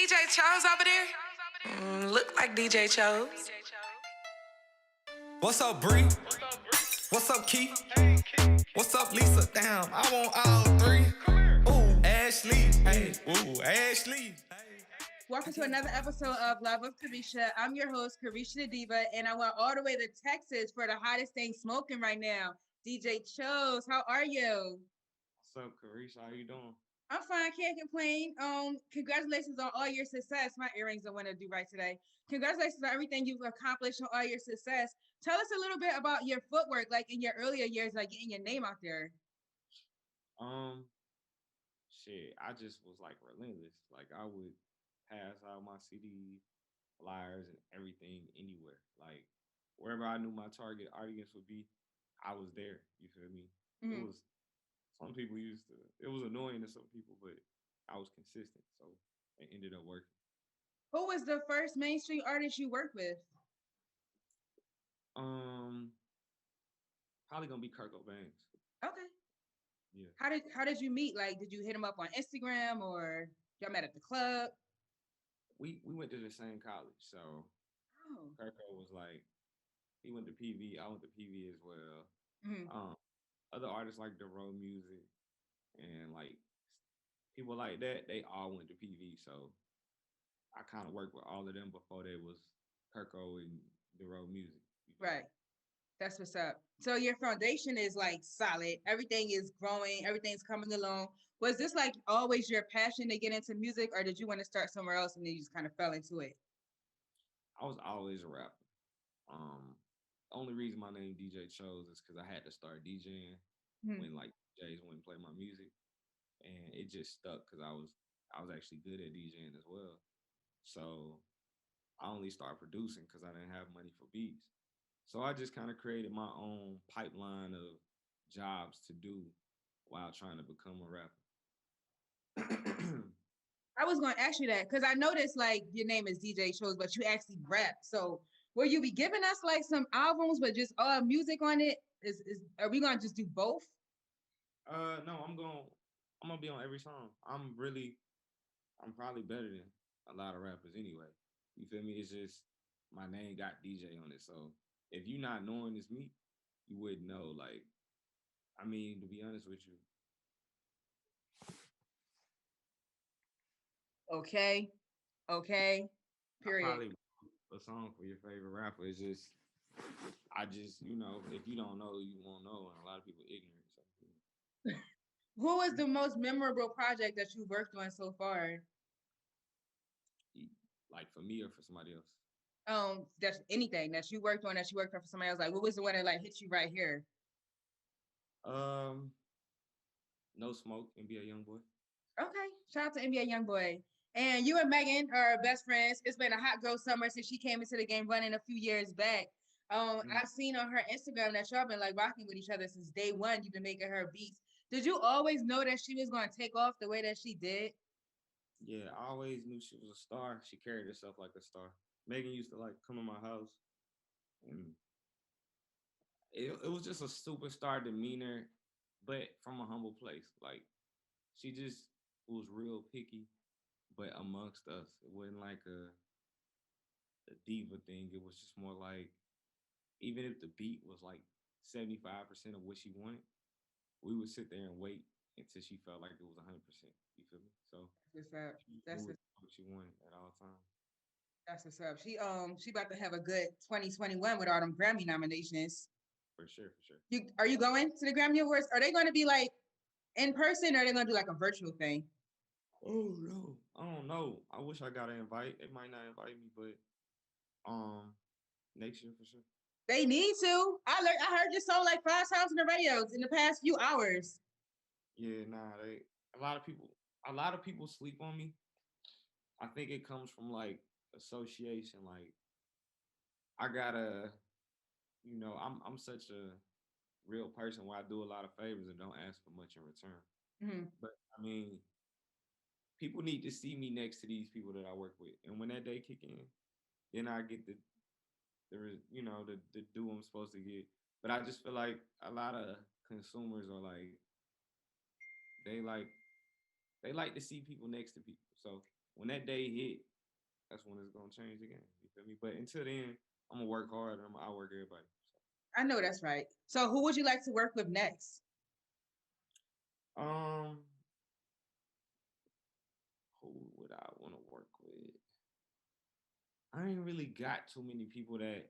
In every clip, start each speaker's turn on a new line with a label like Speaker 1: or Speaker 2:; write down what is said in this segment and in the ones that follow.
Speaker 1: DJ Chose over there? Look like DJ Chose.
Speaker 2: What's up, Bree? What's up, Keith? What's up, Lisa? Damn, I want all three. Ooh, Ashley. Hey, ooh, Ashley.
Speaker 3: Welcome to another episode of Love with Carisha. I'm your host, Carisha the Diva, and I went all the way to Texas for the hottest thing smoking right now. DJ Chose, how are you?
Speaker 4: What's up, Carisha? How you doing?
Speaker 3: I'm fine, can't complain. Congratulations on all your success. My earrings don't want to do right today. Congratulations on everything you've accomplished and all your success. Tell us a little bit about your footwork, like in your earlier years, like getting your name out there.
Speaker 4: Shit, I just was like relentless. Like I would pass out my CD flyers and everything anywhere. Like wherever I knew my target audience would be, I was there. You feel me?
Speaker 3: Mm-hmm.
Speaker 4: It was some people it was annoying to some people, but I was consistent. So it ended up working.
Speaker 3: Who was the first mainstream artist you worked with?
Speaker 4: Probably gonna be Kirk Banks.
Speaker 3: Okay.
Speaker 4: Yeah.
Speaker 3: How did you meet? Like, did you hit him up on Instagram or y'all met at the club?
Speaker 4: We went to the same college, so Kirko was like, he went to PV, I went to PV as well.
Speaker 3: Mm-hmm.
Speaker 4: Other artists like the road music and like people like that, they all went to PV. So I kind of worked with all of them before they was Kirko and the road music.
Speaker 3: Right. That's what's up. So your foundation is like solid. Everything is growing. Everything's coming along. Was this like always your passion to get into music, or did you want to start somewhere else and then you just kind of fell into it?
Speaker 4: I was always a rapper. The only reason my name DJ Chose is because I had to start DJing when like DJs wouldn't play my music, and it just stuck because I was actually good at DJing as well. So I only started producing because I didn't have money for beats. So I just kind of created my own pipeline of jobs to do while trying to become a rapper.
Speaker 3: I was going to ask you that because I noticed like your name is DJ Chose, but you actually rap. So will you be giving us like some albums with just all music on it? Are we gonna just do both?
Speaker 4: No, I'm gonna be on every song. I'm probably better than a lot of rappers anyway. You feel me? It's just my name got DJ on it. So if you're not knowing it's me, you wouldn't know. Like, I mean, to be honest with you.
Speaker 3: Okay. Period.
Speaker 4: Probably a song for your favorite rapper is just, if you don't know, you won't know. And a lot of people ignorant. So.
Speaker 3: Who was the most memorable project that you worked on so far?
Speaker 4: Like for me or for somebody else?
Speaker 3: That's anything that you worked on for somebody else. Like, what was the one that like hit you right here?
Speaker 4: No Smoke, NBA Youngboy.
Speaker 3: Okay, shout out to NBA Youngboy. And you and Megan are best friends. It's been a hot girl summer since she came into the game running a few years back. I've seen on her Instagram that y'all been like rocking with each other since day one. You've been making her beats. Did you always know that she was going to take off the way that she did?
Speaker 4: Yeah, I always knew she was a star. She carried herself like a star. Megan used to like come to my house, and it was just a superstar demeanor, but from a humble place. Like she just was real picky, but amongst us, it wasn't like a diva thing. It was just more like, even if the beat was like 75% of what she wanted, we would sit there and wait until she felt like it was 100%. You feel me? So
Speaker 3: That's
Speaker 4: what she wanted at all times.
Speaker 3: That's what's up. She about to have a good 2021 with all them Grammy nominations.
Speaker 4: For sure.
Speaker 3: Are you going to the Grammy Awards? Are they going to be like in person, or are they going to do like a virtual thing?
Speaker 4: Oh no, I don't know. I wish I got an invite. They might not invite me, but next year for sure.
Speaker 3: They need to. I heard your song like 5 times in the radios in the past few hours.
Speaker 4: Yeah, nah. A lot of people sleep on me. I think it comes from like association. Like I gotta, I'm such a real person where I do a lot of favors and don't ask for much in return.
Speaker 3: Mm-hmm.
Speaker 4: But I mean, people need to see me next to these people that I work with, and when that day kick in, then I get the do what I'm supposed to get. But I just feel like a lot of consumers are like, they like to see people next to people. So when that day hit, that's when it's gonna change again. You feel me? But until then, I'm gonna work hard and I'm gonna outwork everybody.
Speaker 3: I know that's right. So who would you like to work with next?
Speaker 4: So, who would I want to work with? I ain't really got too many people that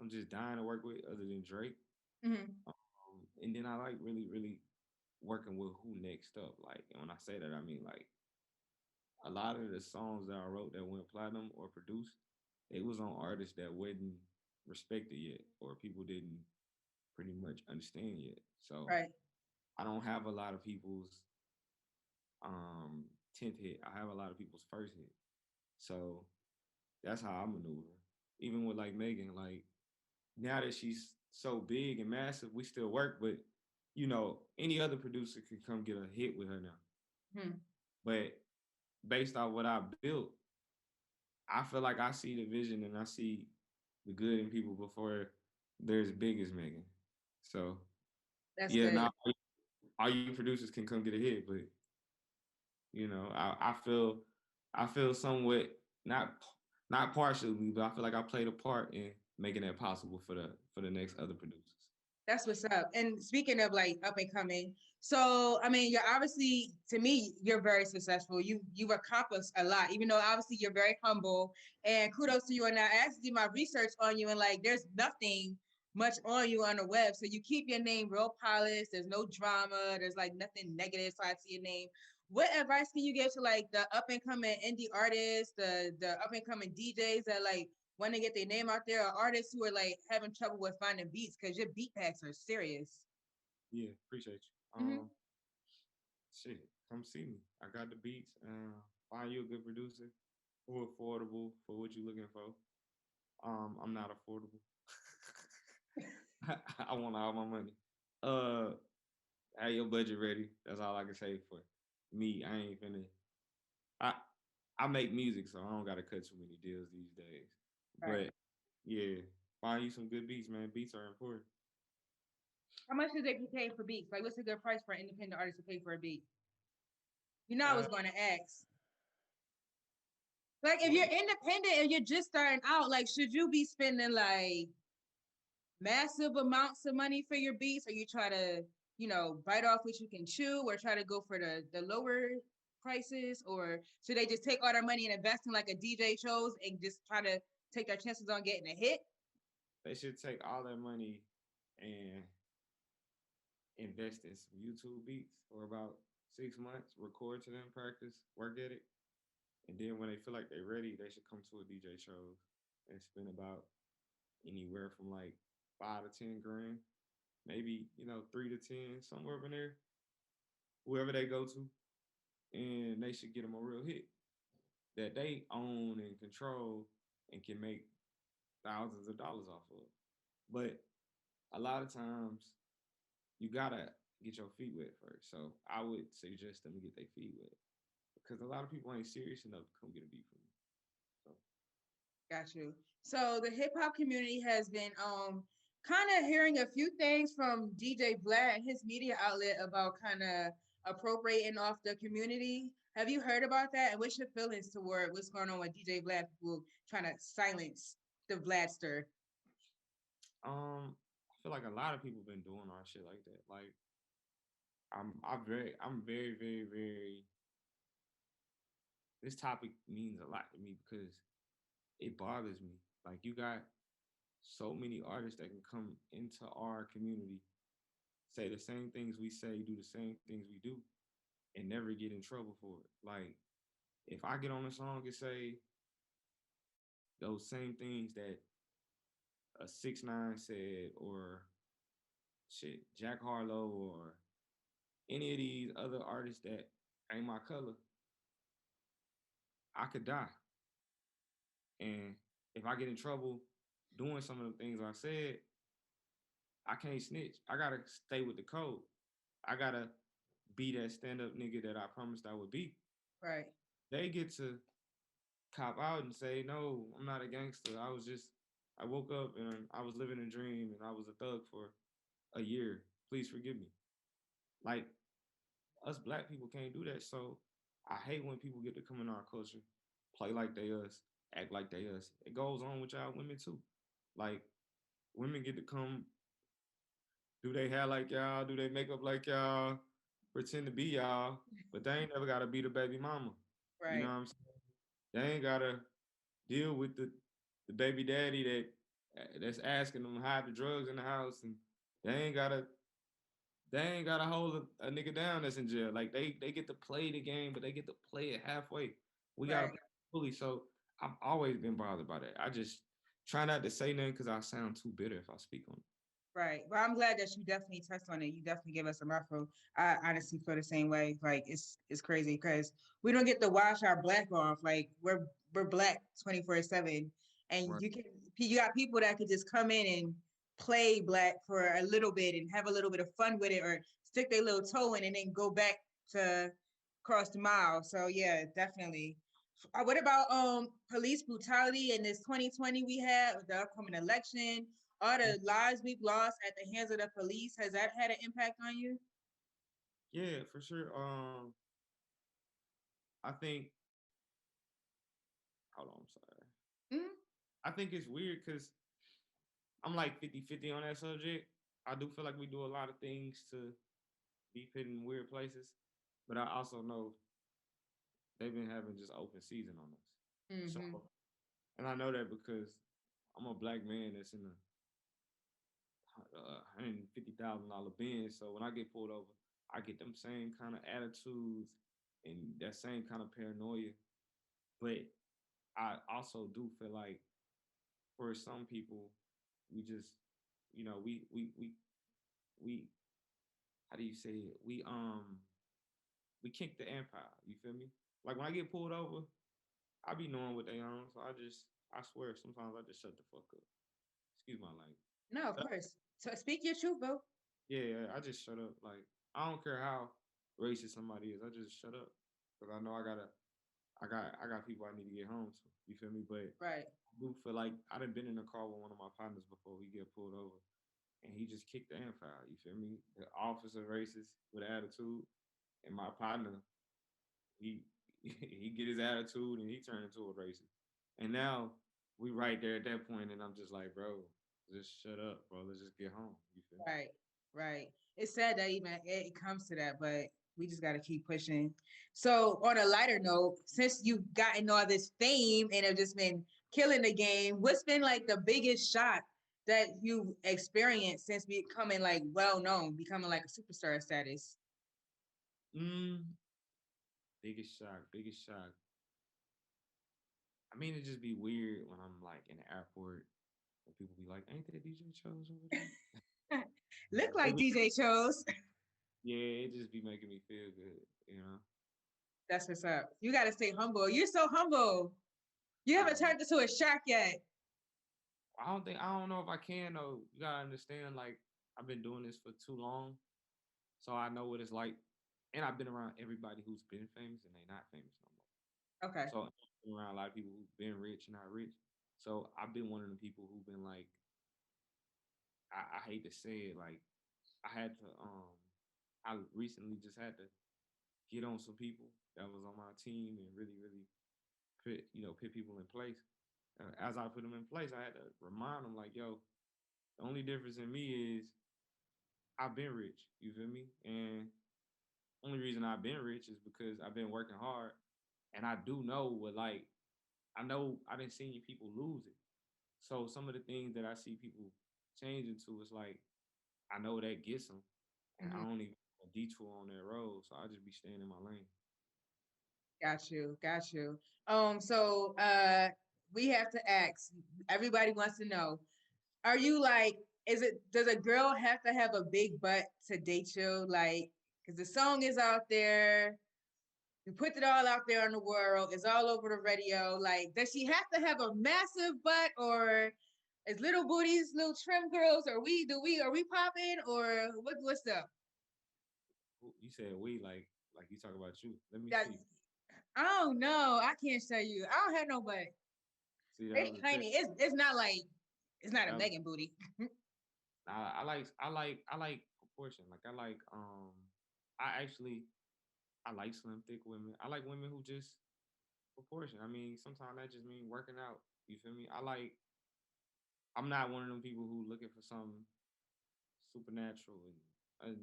Speaker 4: I'm just dying to work with other than Drake.
Speaker 3: Hmm.
Speaker 4: And then I like really working with who next up. Like, and when I say that, I mean like a lot of the songs that I wrote that went platinum or produced, it was on artists that wasn't respected yet, or people didn't pretty much understand yet. So
Speaker 3: Right.
Speaker 4: I don't have a lot of people's 10th hit. I have a lot of people's first hit. So that's how I maneuver. Even with like Megan, like now that she's so big and massive, we still work, but any other producer could come get a hit with her now.
Speaker 3: Hmm.
Speaker 4: But based on what I built, I feel like I see the vision and I see the good in people before they're as big as Megan. So
Speaker 3: That's
Speaker 4: yeah,
Speaker 3: good.
Speaker 4: now all you producers can come get a hit, but I feel somewhat not not partially, but I feel like I played a part in making that possible for the next other producers.
Speaker 3: That's what's up. And speaking of like up and coming, so I mean, you're obviously to me, you're very successful. You've accomplished a lot, even though obviously you're very humble. And kudos to you. And I actually did my research on you, and like, there's nothing much on you on the web. So you keep your name real polished. There's no drama. There's like nothing negative side to your name. What advice can you give to like the up and coming indie artists, the up and coming DJs that like want to get their name out there, or artists who are like having trouble with finding beats because your beat packs are serious?
Speaker 4: Yeah, appreciate you.
Speaker 3: Hmm.
Speaker 4: Shit, come see me. I got the beats. Find you a good producer who affordable for what you're looking for. I'm not affordable. I want all my money. Uh, have your budget ready. That's all I can say for me. I ain't finna. I I make music, so I don't gotta cut too many deals these days.
Speaker 3: Right.
Speaker 4: But yeah, find you some good beats, man. Beats are important.
Speaker 3: How much do they be paying for beats? Like, what's a good price for an independent artist to pay for a beat? You know, I
Speaker 4: Uh,
Speaker 3: was going to ask. Like, if
Speaker 4: well,
Speaker 3: you're independent and you're just starting out, like, should you be spending like massive amounts of money for your beats, or you try to, bite off what you can chew, or try to go for the lower prices, or should they just take all their money and invest in like a DJ shows and just try to take their chances on getting a hit?
Speaker 4: they should take all their money and invest in some YouTube beats for about 6 months, record to them, practice, work at it. And then when they feel like they're ready, they should come to a DJ show and spend about anywhere from like 5 to 10 grand, maybe 3 to 10, somewhere over there, whoever they go to, and they should get them a real hit that they own and control and can make thousands of dollars off of. But a lot of times you gotta get your feet wet first. So I would suggest them to get their feet wet because a lot of people ain't serious enough to come get a beat from me. So
Speaker 3: Got you. So the hip hop community has been kind of hearing a few things from DJ Vlad and his media outlet about kind of appropriating off the community. Have you heard about that? And what's your feelings toward what's going on with DJ Vlad, people trying to silence the Vladster?
Speaker 4: I feel like a lot of people been doing our shit like that. Like I'm very. This topic means a lot to me because it bothers me. Like you got so many artists that can come into our community, say the same things we say, do the same things we do, and never get in trouble for it. Like if I get on a song and say those same things that a 6ix9ine said, or shit, Jack Harlow, or any of these other artists that ain't my color, I could die. And if I get in trouble doing some of the things I said, I can't snitch. I gotta stay with the code. I gotta be that stand-up nigga that I promised I would be.
Speaker 3: Right.
Speaker 4: They get to cop out and say, no, I'm not a gangster. I woke up and I was living a dream and I was a thug for a year. Please forgive me. Like us black people can't do that. So I hate when people get to come in our culture, play like they us, act like they us. It goes on with y'all women too. Like women get to come, do they hair like y'all, do they makeup like y'all, pretend to be y'all, but they ain't never gotta be the baby mama. You know
Speaker 3: Right.
Speaker 4: what I'm saying? They ain't gotta deal with the baby daddy that's asking them to hide the drugs in the house, and they ain't gotta they ain't gotta hold a nigga down that's in jail. Like they get to play the game, but they get to play it halfway. We gotta
Speaker 3: Right.
Speaker 4: play it fully. So I've always been bothered by that. I just try not to say nothing because I sound too bitter if I speak on it.
Speaker 3: Right. Well, I'm glad that you definitely touched on it. You definitely gave us some info. I honestly feel the same way. Like it's crazy because we don't get to wash our black off. Like we're black 24/7, and
Speaker 4: Right.
Speaker 3: you got people that could just come in and play black for a little bit and have a little bit of fun with it, or stick their little toe in and then go back to cross the mile. So yeah, definitely. What about police brutality in this 2020 we had with the upcoming election? All the lives we've lost at the hands of the police, has that had an impact on you?
Speaker 4: Yeah, for sure. I think hold on, I'm sorry.
Speaker 3: Mhm.
Speaker 4: I think it's weird because I'm like 50-50 on that subject. I do feel like we do a lot of things to be put in weird places, but I also know they've been having just open season on us. So,
Speaker 3: Mm-hmm.
Speaker 4: and I know that because I'm a black man that's in a $150,000 Benz. So when I get pulled over, I get them same kind of attitudes and that same kind of paranoia. But I also do feel like for some people, we just, we how do you say it? We kick the empire. You feel me? Like when I get pulled over, I be knowing what they on. So I swear, sometimes I just shut the fuck up. Excuse my language.
Speaker 3: No, of course. So speak your truth, bro.
Speaker 4: Yeah, I just shut up. Like I don't care how racist somebody is. I just shut up because I know I got people I need to get home to. You feel me? But
Speaker 3: Right.
Speaker 4: I do feel like I done been in a car with one of my partners before we get pulled over, and he just kicked the amp out. You feel me? The officer racist with attitude, and my partner he he get his attitude and he turned into a racist. And now we right there at that point, and I'm just like, bro, just shut up, bro. Let's just get home. You feel me?
Speaker 3: Right. Right. It's sad that even it comes to that, but we just got to keep pushing. So, on a lighter note, since you've gotten all this fame and have just been killing the game, what's been like the biggest shock that you've experienced since becoming like well known, becoming like a superstar status?
Speaker 4: Mm, biggest shock, biggest shock. I mean, it just be weird when I'm like in the airport and people be like, "Ain't that DJ Chose over there?"
Speaker 3: Look
Speaker 4: It
Speaker 3: like
Speaker 4: be,
Speaker 3: DJ Chose.
Speaker 4: yeah, it just be making me feel good, you know.
Speaker 3: That's what's up. You got to stay humble. You're so humble. You haven't
Speaker 4: Um,
Speaker 3: turned into a shark yet.
Speaker 4: I don't know if I can though. You gotta understand, like I've been doing this for too long, so I know what it's like, and I've been around everybody who's been famous and they not famous no more.
Speaker 3: Okay.
Speaker 4: So I've been around a lot of people who've been rich and not rich. So I've been one of the people who've been like, I hate to say it, like I had to I recently just had to get on some people that was on my team and really put people in place. As I put them in place, I had to remind them like, yo, the only difference in me is I've been rich. You feel me? And only reason I've been rich is because I've been working hard, and I do know what like I know I didn't see people lose it. So some of the things that I see people change into is like I know that gets them, and I
Speaker 3: Mhm.
Speaker 4: don't even detour on that road. So I just be staying in my lane.
Speaker 3: Got you. Got you. So we have to ask, everybody wants to know, are you like, does a girl have to have a big butt to date you? Like, because the song is out there, you put it all out there in the world, it's all over the radio. Like, does she have to have a massive butt, or is little booties, little trim girls, or are we popping, or what's up?
Speaker 4: You said we like you talk about you. Let me
Speaker 3: That
Speaker 4: see.
Speaker 3: Oh no, I can't show you. I don't have no butt.
Speaker 4: See that
Speaker 3: It's
Speaker 4: was a test.
Speaker 3: tiny. It's not like it's not a
Speaker 4: That was,
Speaker 3: Megan booty.
Speaker 4: I like proportion. Like I like I actually I like slim, thick women. I like women who just proportion. I mean, sometimes that just means working out. You feel me? I'm not one of them people who looking for something supernatural and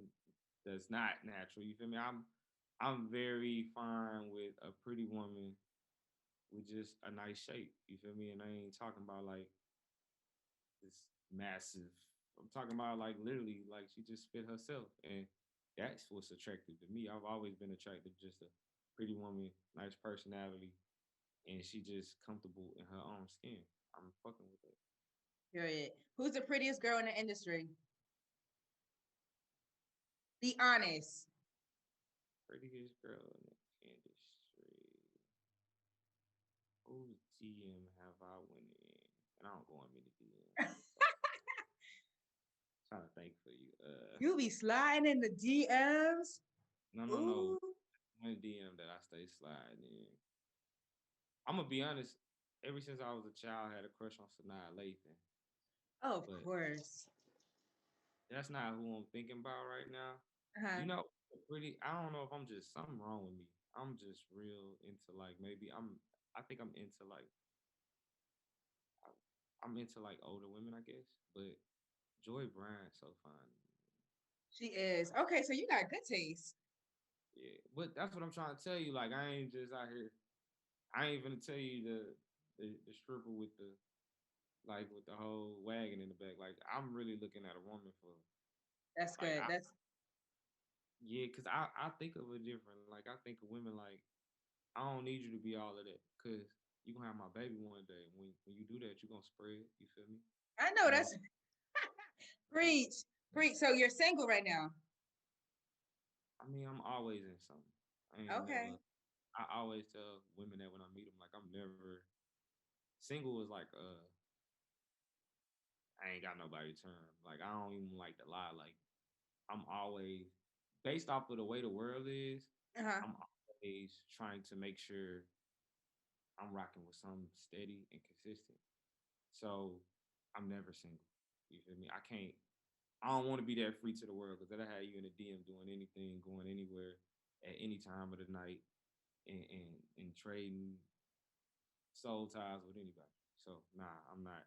Speaker 4: that's not natural. You feel me? I'm very fine with a pretty woman with just a nice shape. You feel me? And I ain't talking about like this massive. I'm talking about like literally like she just fit herself, and that's what's attractive to me. I've always been attracted to just a pretty woman, nice personality, and she just comfortable in her own skin. I'm fucking with it.
Speaker 3: Period. Who's the prettiest girl in the industry? Be honest.
Speaker 4: Prettiest girl in the industry. Whose DM have I went in? And I don't go on many DMs. Trying to think for you.
Speaker 3: You be sliding in the DMs.
Speaker 4: No.
Speaker 3: Ooh.
Speaker 4: One DM that I stay sliding in. I'm gonna be honest. Ever since I was a child, I had a crush on Sanaa Lathan.
Speaker 3: Oh, of
Speaker 4: But
Speaker 3: course.
Speaker 4: that's not who I'm thinking about right now.
Speaker 3: Uh-huh.
Speaker 4: You know, pretty. I don't know if I'm just something wrong with me. I'm just real into like maybe I'm. I think I'm into like I'm into like older women, I guess. But Joy Bryant's so fine.
Speaker 3: She is. Okay, so you got good taste.
Speaker 4: Yeah, but that's what I'm trying to tell you. Like I ain't just out here. I ain't gonna tell you the stripper with the like with the whole wagon in the back. Like I'm really looking at a woman for
Speaker 3: That's
Speaker 4: like
Speaker 3: good. That's
Speaker 4: yeah, cause I think of it different. Like I think of women like I don't need you to be all of that, cause you gonna have my baby one day. When you do that, you gonna spread. You feel me?
Speaker 3: I know
Speaker 4: You know.
Speaker 3: that's preach. Preach. So you're single right now.
Speaker 4: I mean, I'm always in something. I ain't
Speaker 3: Okay.
Speaker 4: never. I always tell women that when I meet them, like I'm never single. Is like I ain't got nobody to turn. Like I don't even like to lie. Like I'm always based off of the way the world is.
Speaker 3: Uh-huh.
Speaker 4: I'm always trying to make sure I'm rocking with something steady and consistent. So I'm never single. You feel me? I can't. I don't want to be that free to the world because that'll have you in a DM doing anything, going anywhere at any time of the night, and trading soul ties with anybody. So nah, I'm not.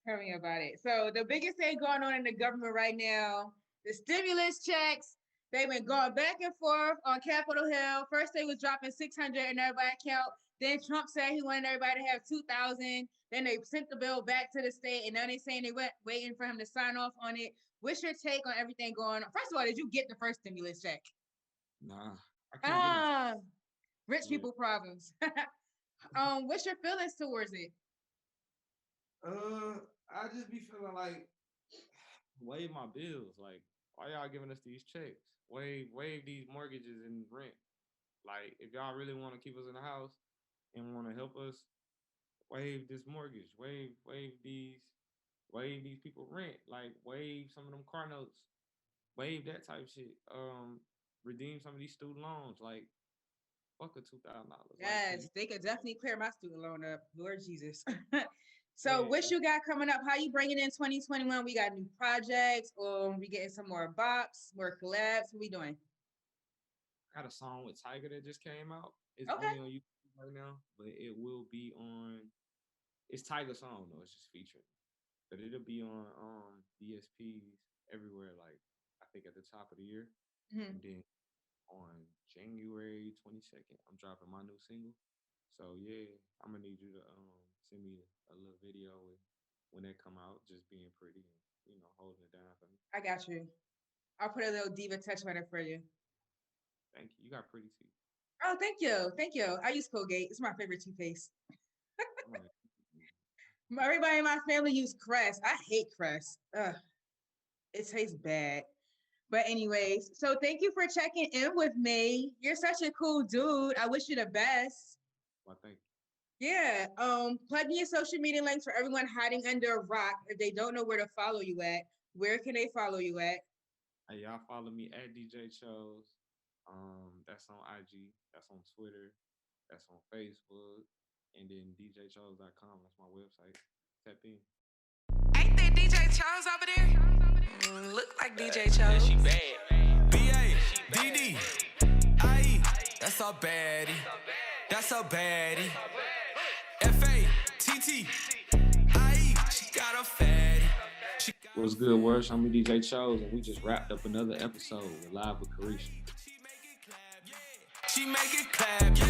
Speaker 3: Tell me about it. So the biggest thing going on in the government right now, the stimulus checks, they've been going back and forth on Capitol Hill. First they was dropping 600 in everybody's account. Then Trump said he wanted everybody to have 2,000. Then they sent the bill back to the state, and now they're saying they went waiting for him to sign off on it. What's your take on everything going on? First of all, did you get the first stimulus check?
Speaker 4: Nah, I can't get no.
Speaker 3: Ah, rich
Speaker 4: Yeah.
Speaker 3: people problems. What's your feelings towards it?
Speaker 4: I just be feeling like waive my bills. Like, why y'all giving us these checks? Waive these mortgages and rent. Like, if y'all really want to keep us in the house and want to help us, waive this mortgage. Waive these people rent. Like, waive some of them car notes. Waive that type of shit. Redeem some of these student loans. Like, fuck a $2,000.
Speaker 3: Yes,
Speaker 4: Like,
Speaker 3: they could definitely clear my student loan up. Lord Jesus. So
Speaker 4: yeah,
Speaker 3: what you got coming up? How you bringing in 2021? We got new projects, or we getting some more bops, more collabs. What we doing?
Speaker 4: I got a song with Tiger that just came out. It's
Speaker 3: Okay.
Speaker 4: only on YouTube right now, but it will be on. It's Tiger's song though. It's just featured, but it'll be on DSPs everywhere. Like I think at the top of the year,
Speaker 3: Mhm.
Speaker 4: and then on January 22nd, I'm dropping my new single. So yeah, I'm gonna need you to send me a little video with when that come out, just being pretty and holding it down for me.
Speaker 3: I got you. I'll put a little diva touch on it for you.
Speaker 4: Thank you. You got pretty teeth.
Speaker 3: Oh, thank you. Thank you. I use Colgate. It's my favorite toothpaste. Everybody in my family use Crest. I hate Crest. Ugh, it tastes bad. But anyways, so thank you for checking in with me. You're such a cool dude. I wish you the best.
Speaker 4: Well, thank you.
Speaker 3: Yeah. Plug in your social media links for everyone hiding under a rock. If they don't know where to follow you at, where can they follow you at?
Speaker 4: Hey, y'all follow me at DJ Chose. That's on IG. That's on Twitter. That's on Facebook. And then DJChose.com. That's my website. Tap in.
Speaker 1: Ain't that DJ Chose over there? Look like DJ Chose.
Speaker 2: She bad. BA. DD, IE, that's a baddie. That's a baddie. FATT, IE, she got a fatty.
Speaker 4: What's good, words? I'm DJ Chose, and we just wrapped up another episode with Live with Carisha.
Speaker 2: She make it clap, yeah.